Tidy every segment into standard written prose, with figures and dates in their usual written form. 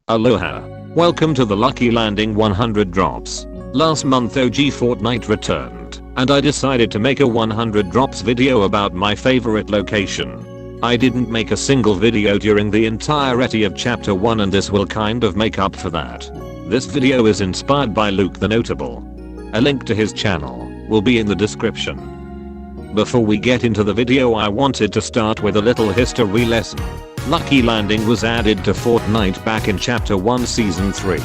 Aloha. Welcome to the Lucky Landing 100 drops. Last month OG Fortnite returned, and I decided to make a 100 drops video about my favorite location. I didn't make a single video during the entirety of chapter 1 and this will kind of make up for that. This video is inspired by Luke TheNotable. A link to his channel will be in the description. Before we get into the video, I wanted to start with a little history lesson. Lucky Landing was added to Fortnite back in Chapter 1 Season 3.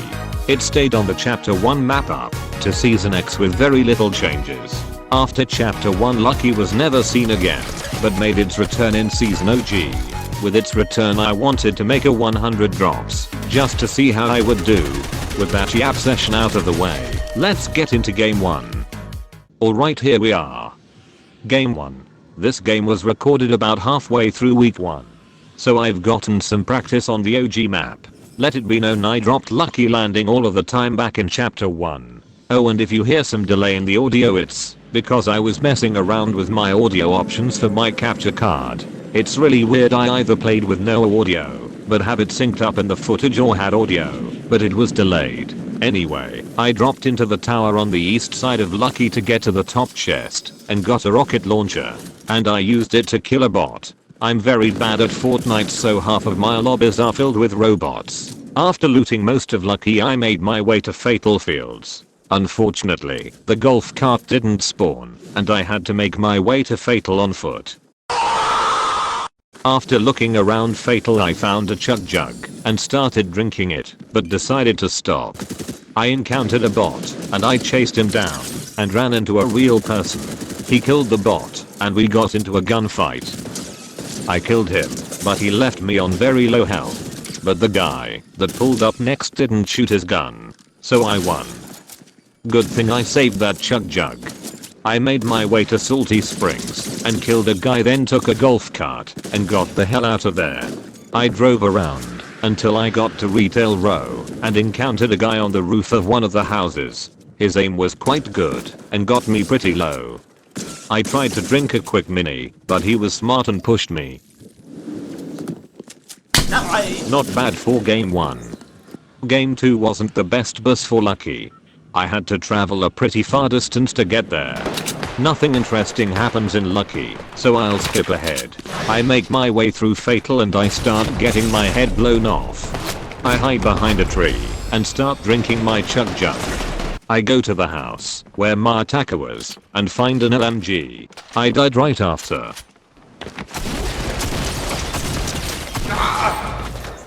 It stayed on the Chapter 1 map up to Season X with very little changes. After Chapter 1, Lucky was never seen again, but made its return in Season OG. With its return, I wanted to make a 100 drops, just to see how I would do. With that yap session out of the way, let's get into Game 1. Alright, here we are. Game 1. This game was recorded about halfway through week 1. So I've gotten some practice on the OG map. Let it be known I dropped Lucky Landing all of the time back in chapter 1. Oh, and if you hear some delay in the audio, it's because I was messing around with my audio options for my capture card. It's really weird, I either played with no audio, but have it synced up in the footage, or had audio, but it was delayed. Anyway, I dropped into the tower on the east side of Lucky to get to the top chest, and got a rocket launcher, and I used it to kill a bot. I'm very bad at Fortnite, so half of my lobbies are filled with robots. After looting most of Lucky, I made my way to Fatal Fields. Unfortunately, the golf cart didn't spawn, and I had to make my way to Fatal on foot. After looking around Fatal, I found a chug jug and started drinking it, but decided to stop. I encountered a bot, and I chased him down and ran into a real person. He killed the bot, and we got into a gunfight. I killed him, but he left me on very low health. But the guy that pulled up next didn't shoot his gun, so I won. Good thing I saved that chug jug. I made my way to Salty Springs and killed a guy, then took a golf cart and got the hell out of there. I drove around until I got to Retail Row and encountered a guy on the roof of one of the houses. His aim was quite good and got me pretty low. I tried to drink a quick mini, but he was smart and pushed me. Not bad for Game 1. Game 2 wasn't the best bus for Lucky. I had to travel a pretty far distance to get there. Nothing interesting happens in Lucky, so I'll skip ahead. I make my way through Fatal and I start getting my head blown off. I hide behind a tree and start drinking my chug jug. I go to the house where my attacker was and find an LMG. I died right after.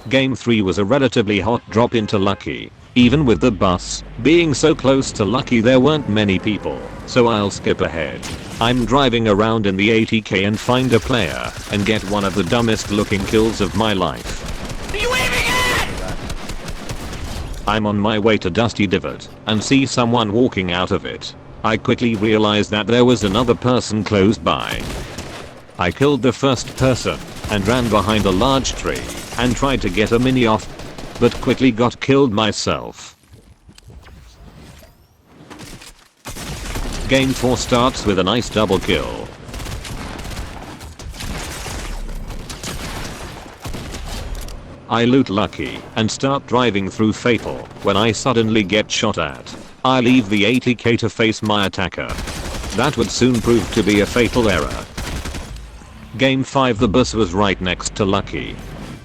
Game 3 was a relatively hot drop into Lucky. Even with the bus being so close to Lucky, there weren't many people, so I'll skip ahead. I'm driving around in the 80k and find a player and get one of the dumbest looking kills of my life. Are you waving at? I'm on my way to Dusty Divot and see someone walking out of it. I quickly realized that there was another person close by. I killed the first person and ran behind a large tree and tried to get a mini off, but quickly got killed myself. Game 4 starts with a nice double kill. I loot Lucky and start driving through Fatal when I suddenly get shot at. I leave the 80k to face my attacker. That would soon prove to be a fatal error. Game 5, the bus was right next to Lucky.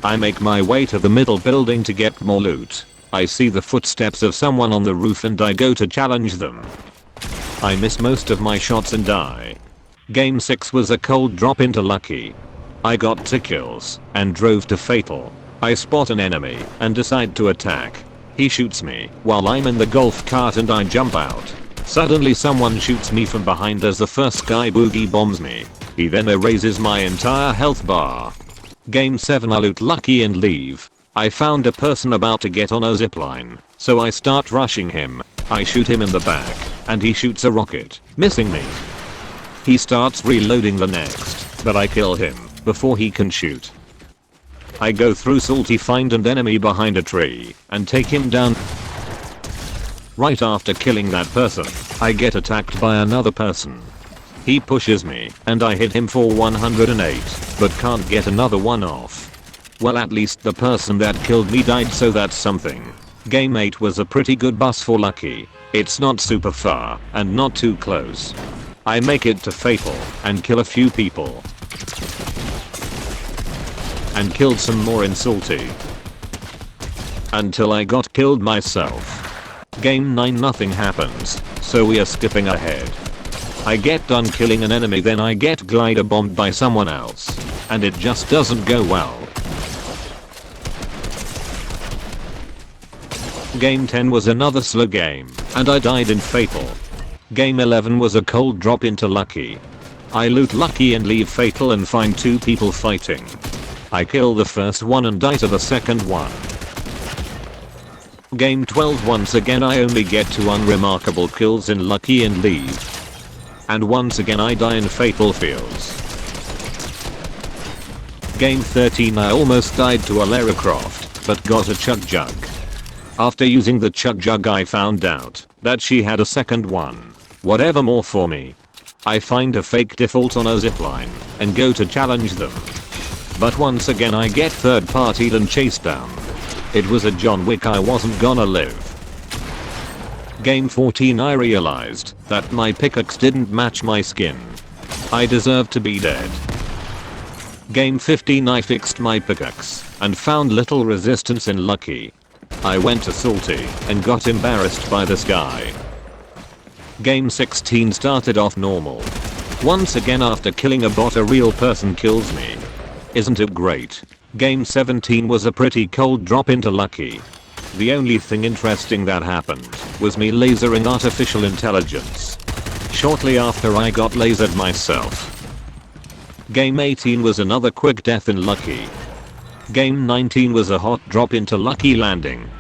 I make my way to the middle building to get more loot. I see the footsteps of someone on the roof and I go to challenge them. I miss most of my shots and die. Game 6 was a cold drop into Lucky. I got 2 kills and drove to Fatal. I spot an enemy and decide to attack. He shoots me while I'm in the golf cart and I jump out. Suddenly someone shoots me from behind as the first guy boogie bombs me. He then erases my entire health bar. Game 7, I loot Lucky and leave. I found a person about to get on a zipline, so I start rushing him. I shoot him in the back and he shoots a rocket, missing me. He starts reloading the next, but I kill him before he can shoot. I go through Salty, find an enemy behind a tree and take him down. Right after killing that person, I get attacked by another person. He pushes me and I hit him for 108, but can't get another one off. Well, at least the person that killed me died, so that's something. Game 8 was a pretty good boss for Lucky. It's not super far and not too close. I make it to Fatal and kill a few people. And killed some more in Salty. Until I got killed myself. Game 9 nothing happens, so we are skipping ahead. I get done killing an enemy, then I get glider bombed by someone else. And it just doesn't go well. Game 10 was another slow game, and I died in Fatal. Game 11 was a cold drop into Lucky. I loot Lucky and leave Fatal and find 2 people fighting. I kill the first one and die to the second one. Game 12 once again I only get 2 unremarkable kills in Lucky and leave. And once again I die in Fatal Fields. Game 13 I almost died to a Lara Croft, but got a Chug Jug. After using the Chug Jug I found out that she had a second one. Whatever more for me. I find a fake default on a zipline and go to challenge them. But once again I get third partied and chased down. It was a John Wick, I wasn't gonna live. Game 14 I realized that my pickaxe didn't match my skin. I deserve to be dead. Game 15 I fixed my pickaxe and found little resistance in Lucky. I went to Salty and got embarrassed by this guy. Game 16 started off normal. Once again after killing a bot a real person kills me. Isn't it great? Game 17 was a pretty cold drop into Lucky. The only thing interesting that happened was me lasering artificial intelligence. Shortly after I got lasered myself. Game 18 was another quick death in Lucky. Game 19 was a hot drop into Lucky landing.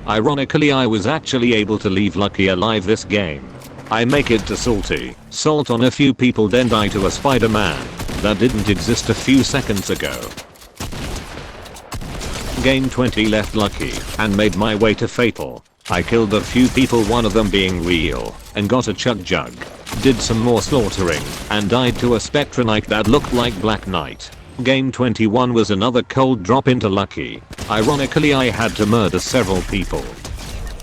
Ironically I was actually able to leave Lucky alive this game. I make it to Salty, salt on a few people, then die to a Spider-Man that didn't exist a few seconds ago. Game 20 left Lucky and made my way to Fatal. I killed a few people, one of them being real, and got a Chug Jug. Did some more slaughtering and died to a Spectre Knight that looked like Black Knight. Game 21 was another cold drop into Lucky. Ironically I had to murder several people.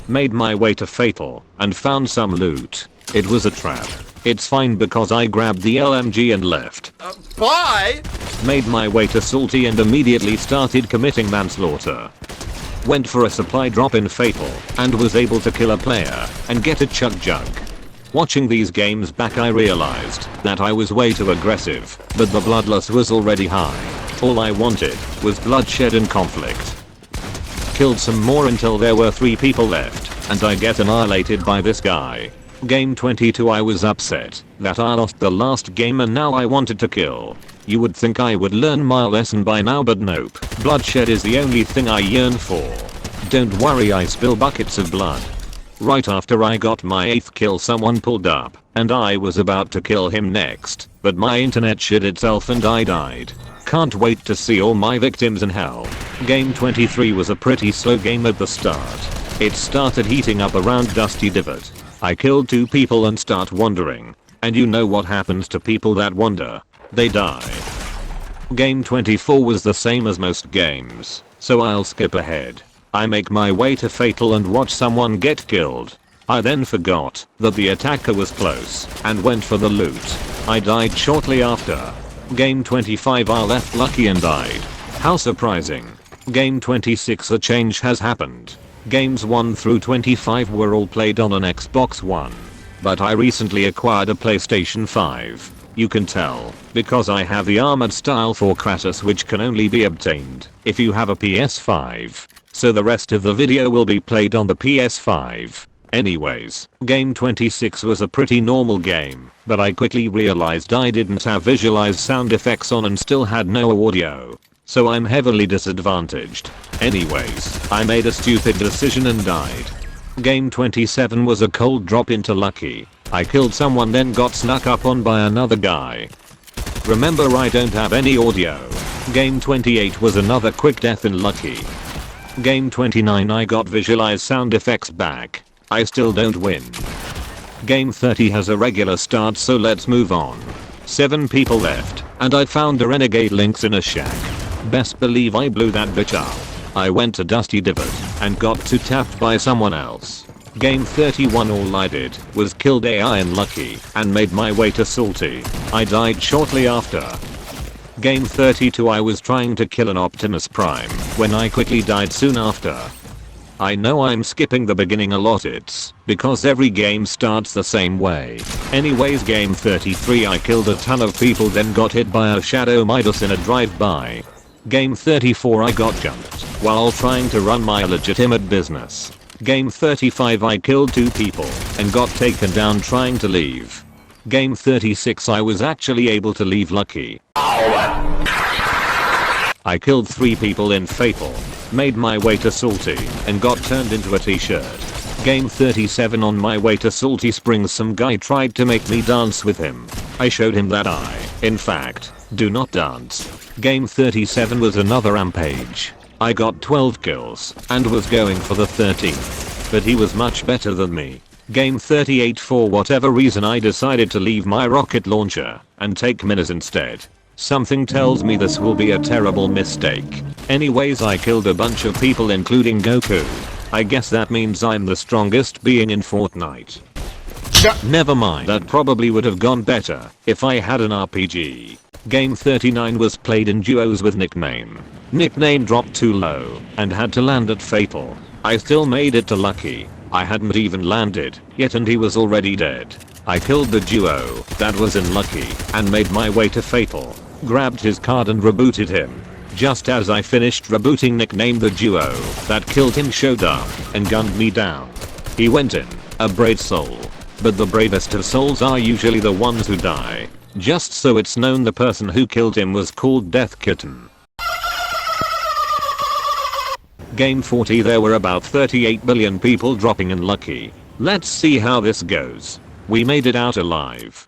Made my way to Fatal and found some loot. It was a trap. It's fine because I grabbed the LMG and left. Bye! Made my way to Salty and immediately started committing manslaughter. Went for a supply drop in Fatal and was able to kill a player and get a Chug Jug. Watching these games back I realized that I was way too aggressive, but the bloodlust was already high. All I wanted was bloodshed and conflict. Killed some more until there were 3 people left and I get annihilated by this guy. Game 22 I was upset that I lost the last game and now I wanted to kill. You would think I would learn my lesson by now, but nope. Bloodshed is the only thing I yearn for. Don't worry, I spill buckets of blood. Right after I got my 8th kill someone pulled up and I was about to kill him next, but my internet shit itself and I died. Can't wait to see all my victims in hell. Game 23 was a pretty slow game at the start. It started heating up around Dusty Divot. I killed 2 people and start wandering. And you know what happens to people that wander. They die. Game 24 was the same as most games, so I'll skip ahead. I make my way to Fatal and watch someone get killed. I then forgot that the attacker was close and went for the loot. I died shortly after. Game 25 I left Lucky and died. How surprising. Game 26 a change has happened. Games 1 through 25 were all played on an Xbox One. But I recently acquired a PlayStation 5. You can tell, because I have the armored style for Kratos, which can only be obtained if you have a PS5. So the rest of the video will be played on the PS5. Anyways, game 26 was a pretty normal game, but I quickly realized I didn't have visualized sound effects on and still had no audio. So I'm heavily disadvantaged. Anyways, I made a stupid decision and died. Game 27 was a cold drop into Lucky. I killed someone then got snuck up on by another guy. Remember, I don't have any audio. Game 28 was another quick death in Lucky. Game 29 I got visualized sound effects back. I still don't win. Game 30 has a regular start, so let's move on. 7 people left, and I found a renegade lynx in a shack. Best believe I blew that bitch up. I went to Dusty Divot and got tapped by someone else. Game 31 all I did was killed AI and Lucky and made my way to Salty. I died shortly after. Game 32 I was trying to kill an Optimus Prime when I quickly died soon after. I know I'm skipping the beginning a lot, it's because every game starts the same way. Anyways, game 33 I killed a ton of people then got hit by a Shadow Midas in a drive-by. Game 34 I got jumped while trying to run my legitimate business. Game 35 I killed 2 people and got taken down trying to leave. Game 36 I was actually able to leave lucky. I killed 3 people in Fatal, made my way to Salty, and got turned into a t-shirt. Game 37 on my way to Salty Springs some guy tried to make me dance with him. I showed him that I, in fact, do not dance. Game 37 was another rampage. I got 12 kills and was going for the 13th, but he was much better than me. Game 38 for whatever reason I decided to leave my rocket launcher and take minis instead. Something tells me this will be a terrible mistake. Anyways, I killed a bunch of people including Goku. I guess that means I'm the strongest being in Fortnite. Never mind, that probably would have gone better if I had an RPG. Game 39 was played in duos with Nickname. Nickname dropped too low and had to land at Fatal. I still made it to Lucky. I hadn't even landed yet and he was already dead. I killed the duo that was in Lucky and made my way to Fatal. Grabbed his card and rebooted him. Just as I finished rebooting, Nickname the duo that killed him showed up and gunned me down. He went in, a brave soul. But the bravest of souls are usually the ones who die. Just so it's known, the person who killed him was called Death Kitten. Game 40 there were about 38 billion people dropping in Lucky. Let's see how this goes. We made it out alive.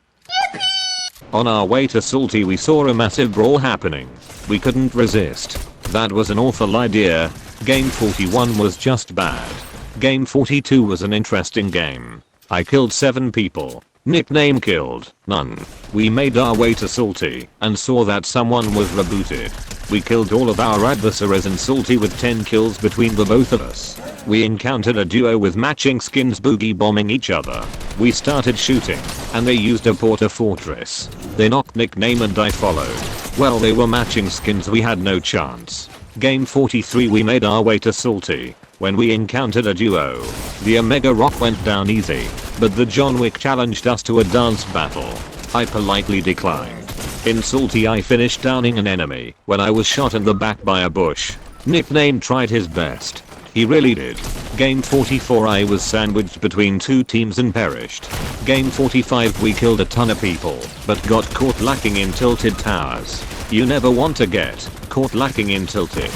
On our way to Salty we saw a massive brawl happening. We couldn't resist. That was an awful idea. Game 41 was just bad. Game 42 was an interesting game. I killed 7 people. Nickname killed none. We made our way to Salty and saw that someone was rebooted. We killed all of our adversaries in Salty with 10 kills between the both of us. We encountered a duo with matching skins boogie bombing each other. We started shooting and they used a porter fortress. They knocked Nickname and I followed. Well, they were matching skins, we had no chance. Game 43 we made our way to Salty when we encountered a duo. The Omega Rock went down easy, but the John Wick challenged us to a dance battle. I politely declined. In Salty I finished downing an enemy when I was shot in the back by a bush. Nickname tried his best. He really did. Game 44 I was sandwiched between 2 teams and perished. Game 45 we killed a ton of people, but got caught lacking in tilted towers. You never want to get caught lacking in tilted.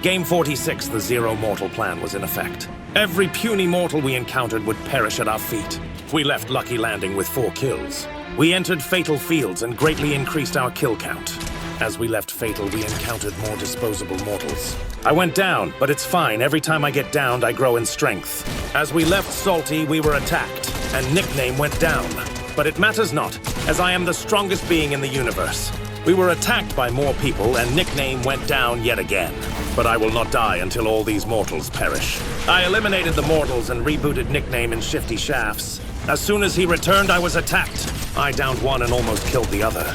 Game 46 the zero mortal plan was in effect. Every puny mortal we encountered would perish at our feet. We left Lucky Landing with 4 kills. We entered Fatal Fields and greatly increased our kill count. As we left Fatal, we encountered more disposable mortals. I went down, but it's fine. Every time I get downed, I grow in strength. As we left Salty, we were attacked, and Nickname went down. But it matters not, as I am the strongest being in the universe. We were attacked by more people, and Nickname went down yet again. But I will not die until all these mortals perish. I eliminated the mortals and rebooted Nickname in shifty shafts. As soon as he returned, I was attacked. I downed one and almost killed the other.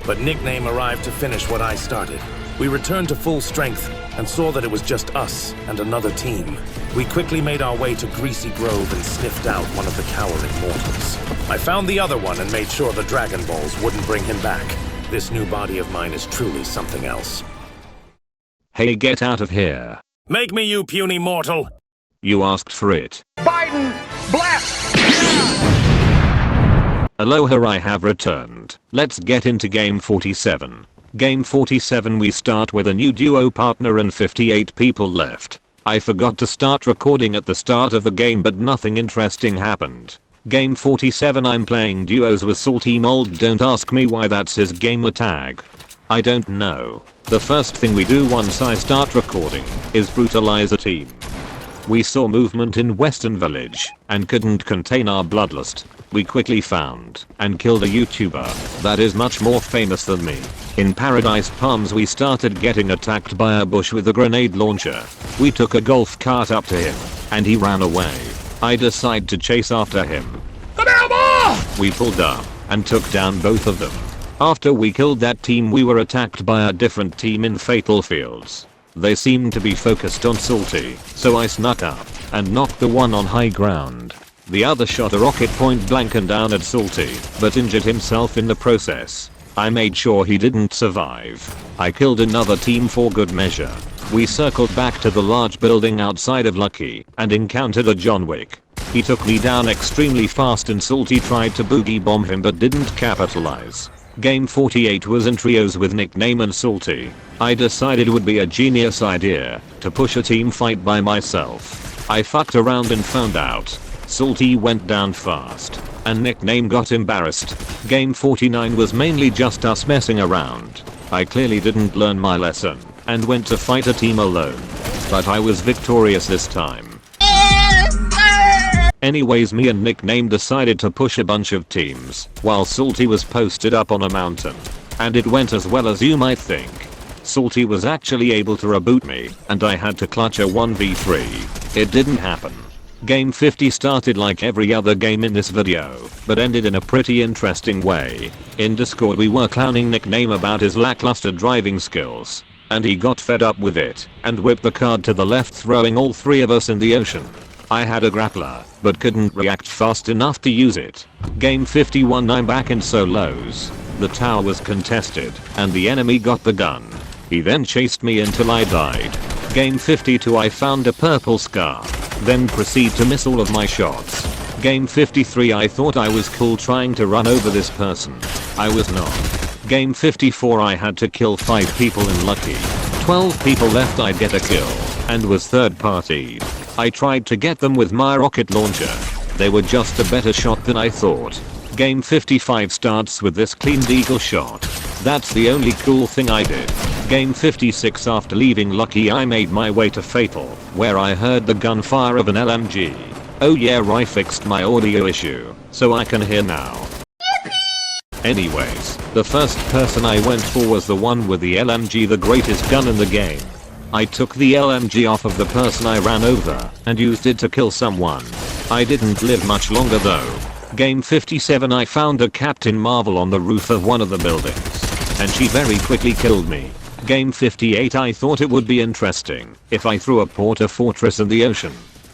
But Nickname arrived to finish what I started. We returned to full strength and saw that it was just us and another team. We quickly made our way to Greasy Grove and sniffed out one of the cowering mortals. I found the other one and made sure the Dragon Balls wouldn't bring him back. This new body of mine is truly something else. Hey, get out of here. Make me, you puny mortal! You asked for it. Biden, blast! Aloha, I have returned. Let's get into game 47. Game 47 we start with a new duo partner and 58 people left. I forgot to start recording at the start of the game, but nothing interesting happened. Game 47 I'm playing duos with Salty Mold. Don't ask me why that's his gamer tag. I don't know. The first thing we do once I start recording is brutalize a team. We saw movement in Western Village and couldn't contain our bloodlust. We quickly found and killed a YouTuber that is much more famous than me. In Paradise Palms we started getting attacked by a bush with a grenade launcher. We took a golf cart up to him and he ran away. I decided to chase after him. We pulled up and took down both of them. After we killed that team we were attacked by a different team in Fatal Fields. They seemed to be focused on Salty, so I snuck up and knocked the one on high ground. The other shot a rocket point blank and down at Salty, but injured himself in the process. I made sure he didn't survive. I killed another team for good measure. We circled back to the large building outside of Lucky and encountered a John Wick. He took me down extremely fast and Salty tried to boogie bomb him but didn't capitalize. Game 48 was in trios with Nickname and Salty. I decided it would be a genius idea to push a team fight by myself. I fucked around and found out. Salty went down fast and Nickname got embarrassed. Game 49 was mainly just us messing around. I clearly didn't learn my lesson and went to fight a team alone. But I was victorious this time. Anyways, me and Nickname decided to push a bunch of teams while Salty was posted up on a mountain. And it went as well as you might think. Salty was actually able to reboot me and I had to clutch a 1v3. It didn't happen. Game 50 started like every other game in this video, but ended in a pretty interesting way. In Discord we were clowning Nickname about his lackluster driving skills. And he got fed up with it and whipped the card to the left, throwing all three of us in the ocean. I had a grappler, but couldn't react fast enough to use it. Game 51 I'm back in solos. The tower was contested, and the enemy got the gun. He then chased me until I died. Game 52 I found a purple scar, then proceed to miss all of my shots. Game 53 I thought I was cool trying to run over this person. I was not. Game 54 I had to kill 5 people in Lucky. 12 people left, I'd get a kill, and was third partied. I tried to get them with my rocket launcher. They were just a better shot than I thought. Game 55 starts with this clean deagle shot. That's the only cool thing I did. Game 56 after leaving Lucky I made my way to Fatal, where I heard the gunfire of an LMG. Oh yeah, I fixed my audio issue, so I can hear now. Anyways, the first person I went for was the one with the LMG, the greatest gun in the game. I took the LMG off of the person I ran over and used it to kill someone. I didn't live much longer though. Game 57 I found a Captain Marvel on the roof of one of the buildings, and she very quickly killed me. Game 58 I thought it would be interesting if I threw a porta fortress in the ocean.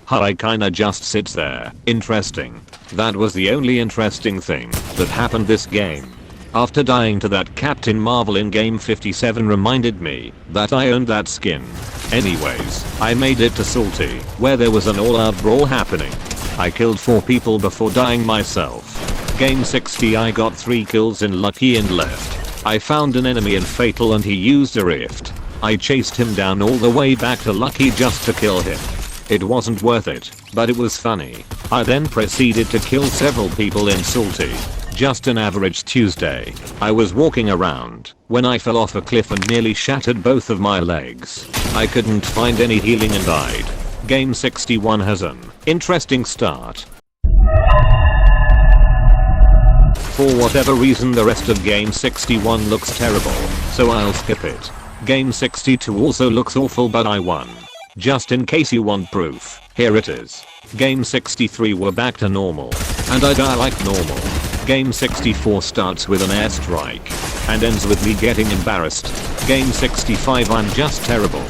I kinda just sits there. Interesting. That was the only interesting thing that happened this game. After dying to that Captain Marvel in game 57 reminded me that I owned that skin. Anyways, I made it to Salty, where there was an all-out brawl happening. I killed 4 people before dying myself. Game 60 I got 3 kills in Lucky and left. I found an enemy in Fatal and he used a rift. I chased him down all the way back to Lucky just to kill him. It wasn't worth it, but it was funny. I then proceeded to kill several people in Salty. Just an average Tuesday. I was walking around when I fell off a cliff and nearly shattered both of my legs. I couldn't find any healing and died. Game 61 has an interesting start. For whatever reason the rest of game 61 looks terrible, so I'll skip it. Game 62 also looks awful, but I won. Just in case you want proof, here it is. Game 63 we're back to normal, and I die like normal. Game 64 starts with an airstrike and ends with me getting embarrassed. Game 65 I'm just terrible.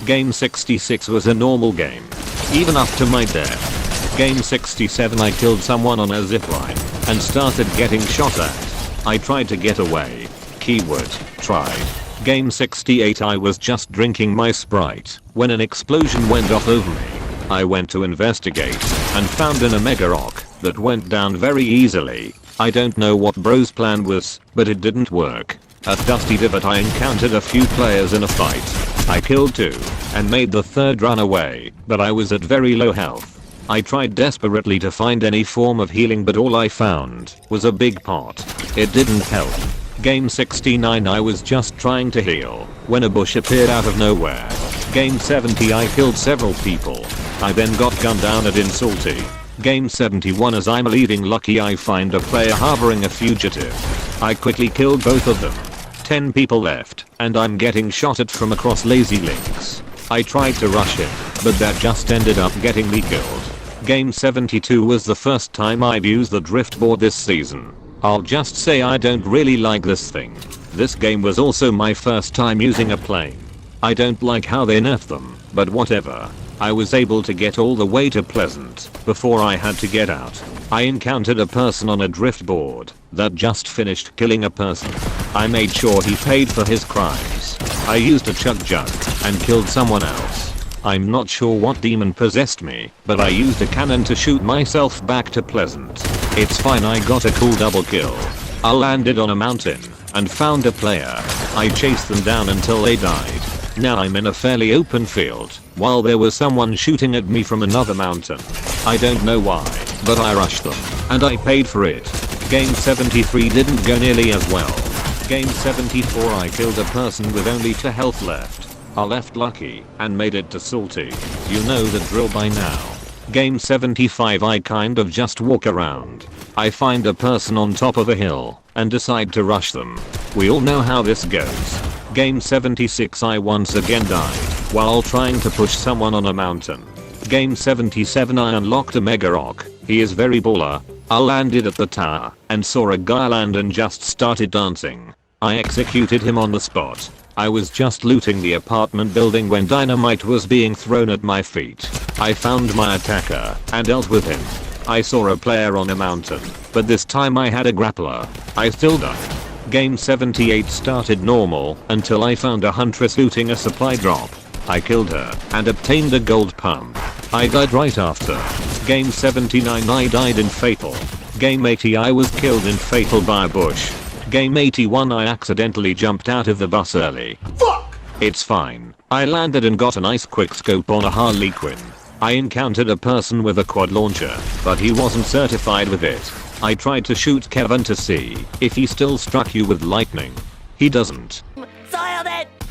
Game 66 was a normal game, even up to my death. Game 67 I killed someone on a zipline and started getting shot at. I tried to get away. Keyword, tried. Game 68 I was just drinking my Sprite when an explosion went off over me. I went to investigate and found an Omega Rock that went down very easily. I don't know what bro's plan was, but it didn't work. At Dusty Divot I encountered a few players in a fight. I killed 2 and made the 3rd run away, but I was at very low health. I tried desperately to find any form of healing, but all I found was a big pot. It didn't help. Game 69 I was just trying to heal when a bush appeared out of nowhere. Game 70 I killed several people. I then got gunned down at Salty. Game 71. As I'm leaving Lucky, I find a player harboring a fugitive. I quickly killed both of them. 10 people left, and I'm getting shot at from across Lazy Links. I tried to rush him, but that just ended up getting me killed. Game 72 was the first time I've used the driftboard this season. I'll just say I don't really like this thing. This game was also my first time using a plane. I don't like how they nerfed them, but whatever. I was able to get all the way to Pleasant before I had to get out. I encountered a person on a driftboard that just finished killing a person. I made sure he paid for his crimes. I used a chug jug and killed someone else. I'm not sure what demon possessed me, but I used a cannon to shoot myself back to Pleasant. It's fine, I got a cool double kill. I landed on a mountain and found a player. I chased them down until they died. Now I'm in a fairly open field, while there was someone shooting at me from another mountain. I don't know why, but I rushed them, and I paid for it. Game 73 didn't go nearly as well. Game 74 I killed a person with only 2 health left. I left Lucky and made it to Salty. You know the drill by now. Game 75 I kind of just walk around. I find a person on top of a hill and decide to rush them. We all know how this goes. Game 76 I once again died while trying to push someone on a mountain. Game 77 I unlocked a mega rock. He is very baller. I landed at the tower and saw a guy land and just started dancing. I executed him on the spot. I was just looting the apartment building when dynamite was being thrown at my feet. I found my attacker and dealt with him. I saw a player on a mountain, but this time I had a grappler. I still died. Game 78 started normal until I found a huntress looting a supply drop. I killed her and obtained a gold pump. I died right after. Game 79 I died in Fatal. Game 80 I was killed in Fatal by a bush. Game 81 I accidentally jumped out of the bus early. Fuck! It's fine. I landed and got a nice quick scope on a Harley Quinn. I encountered a person with a quad launcher, but he wasn't certified with it. I tried to shoot Kevin to see if he still struck you with lightning. He doesn't.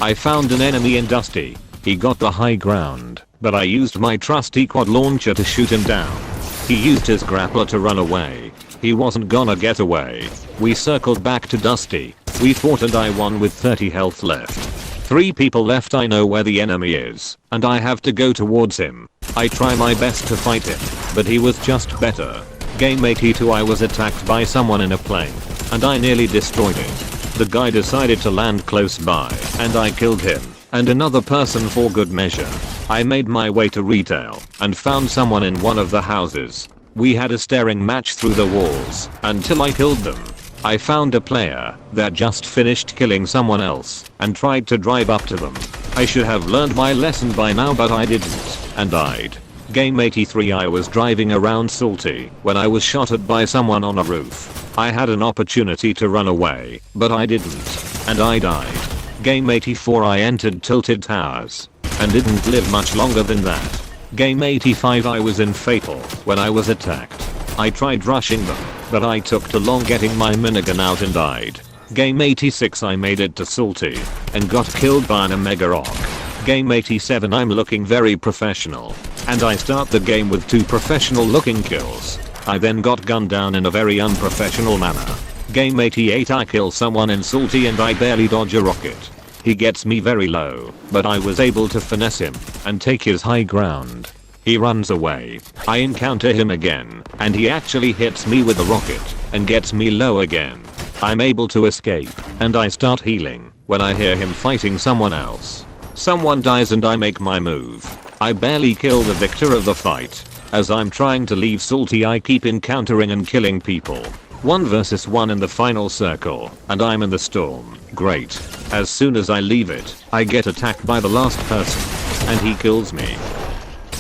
I found an enemy in Dusty. He got the high ground, but I used my trusty quad launcher to shoot him down. He used his grappler to run away. He wasn't gonna get away. We circled back to Dusty. We fought and I won with 30 health left. 3 people left. I know where the enemy is, and I have to go towards him. I try my best to fight him, but he was just better. Game 82 I was attacked by someone in a plane, and I nearly destroyed it. The guy decided to land close by, and I killed him, and another person for good measure. I made my way to retail, and found someone in one of the houses. We had a staring match through the walls, until I killed them. I found a player that just finished killing someone else, and tried to drive up to them. I should have learned my lesson by now, but I didn't, and died. Game 83 I was driving around Salty when I was shot at by someone on a roof. I had an opportunity to run away, but I didn't, and I died. Game 84 I entered Tilted Towers, and didn't live much longer than that. Game 85 I was in Fatal when I was attacked. I tried rushing them, but I took too long getting my minigun out and died. Game 86 I made it to Salty and got killed by an Omega Rock. Game 87 I'm looking very professional, and I start the game with 2 professional looking kills. I then got gunned down in a very unprofessional manner. Game 88 I kill someone in Salty and I barely dodge a rocket. He gets me very low, but I was able to finesse him and take his high ground. He runs away. I encounter him again, and he actually hits me with a rocket and gets me low again. I'm able to escape, and I start healing when I hear him fighting someone else. Someone dies and I make my move. I barely kill the victor of the fight. As I'm trying to leave Salty I keep encountering and killing people. 1 versus 1 in the final circle, and I'm in the storm. Great. As soon as I leave it, I get attacked by the last person, and he kills me.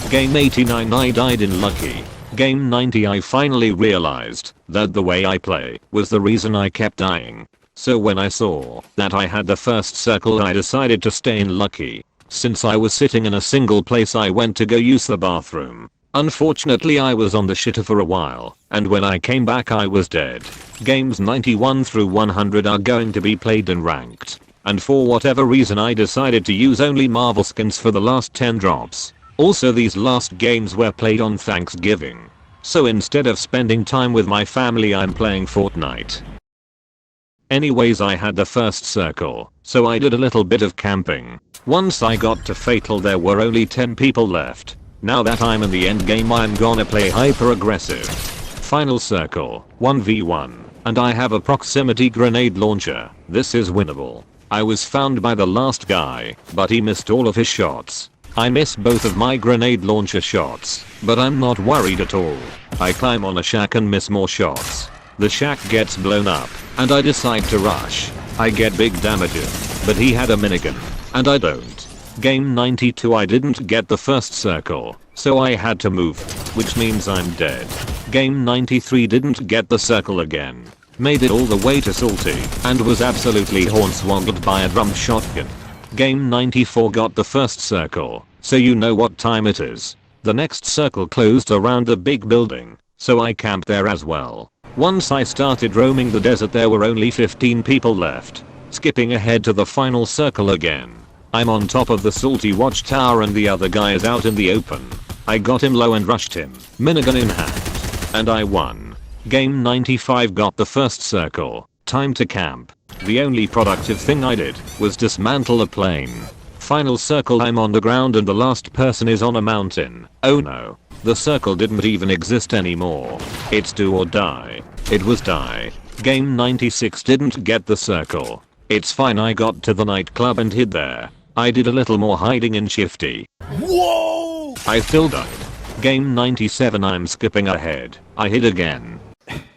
Game 89 I died in Lucky. Game 90 I finally realized that the way I play was the reason I kept dying. So when I saw that I had the first circle I decided to stay in Lucky. Since I was sitting in a single place I went to go use the bathroom. Unfortunately I was on the shitter for a while, and when I came back I was dead. Games 91 through 100 are going to be played in ranked. And for whatever reason I decided to use only Marvel skins for the last 10 drops. Also these last games were played on Thanksgiving. So instead of spending time with my family, I'm playing Fortnite. Anyways, I had the first circle, so I did a little bit of camping. Once I got to Fatal, there were only 10 people left. Now that I'm in the end game, I'm gonna play hyper aggressive. Final circle, 1v1, and I have a proximity grenade launcher. This is winnable. I was found by the last guy, but he missed all of his shots. I miss both of my grenade launcher shots, but I'm not worried at all. I climb on a shack and miss more shots. The shack gets blown up, and I decide to rush. I get big damages, but he had a minigun, and I don't. Game 92, I didn't get the first circle, so I had to move, which means I'm dead. Game 93, didn't get the circle again. Made it all the way to Salty, and was absolutely hornswoggled by a drum shotgun. Game 94, got the first circle, so you know what time it is. The next circle closed around the big building, so I camped there as well. Once I started roaming the desert, there were only 15 people left. Skipping ahead to the final circle again. I'm on top of the Salty watchtower and the other guy is out in the open. I got him low and rushed him, minigun in hand. And I won. Game 95, got the first circle. Time to camp. The only productive thing I did was dismantle a plane. Final circle, I'm on the ground and the last person is on a mountain. Oh no. The circle didn't even exist anymore. It's do or die. It was die. Game 96, didn't get the circle. It's fine, I got to the nightclub and hid there. I did a little more hiding in Shifty. Whoa! I still died. Game 97, I'm skipping ahead. I hid again.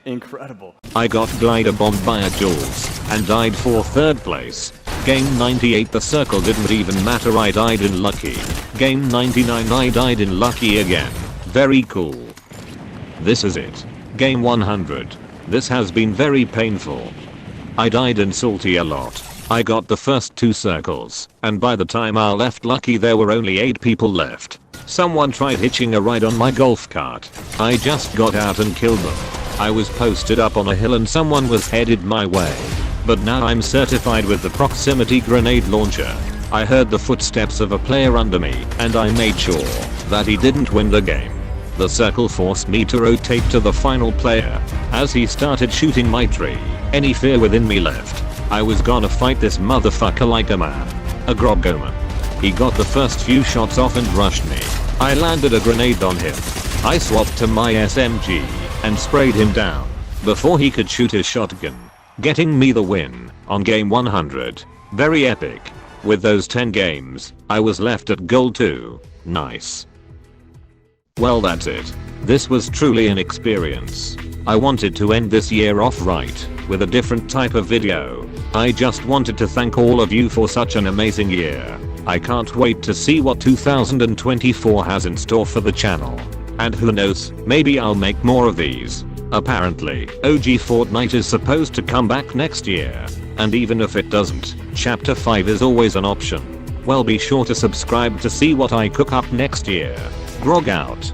Incredible. I got glider bombed by a Jules and died for third place. Game 98, the circle didn't even matter, I died in Lucky. Game 99, I died in Lucky again. Very cool. This is it. Game 100. This has been very painful. I died in Salty a lot. I got the first 2 circles, and by the time I left Lucky there were only 8 people left. Someone tried hitching a ride on my golf cart. I just got out and killed them. I was posted up on a hill and someone was headed my way. But now I'm certified with the proximity grenade launcher. I heard the footsteps of a player under me, and I made sure that he didn't win the game. The circle forced me to rotate to the final player. As he started shooting my tree, any fear within me left. I was gonna fight this motherfucker like a man. A Grogoman. He got the first few shots off and rushed me. I landed a grenade on him. I swapped to my SMG and sprayed him down before he could shoot his shotgun, getting me the win on game 100. Very epic. With those 10 games, I was left at gold 2. Nice. Well, that's it. This was truly an experience. I wanted to end this year off right, with a different type of video. I just wanted to thank all of you for such an amazing year. I can't wait to see what 2024 has in store for the channel. And who knows, maybe I'll make more of these. Apparently, OG Fortnite is supposed to come back next year. And even if it doesn't, Chapter 5 is always an option. Well, be sure to subscribe to see what I cook up next year. Grog out.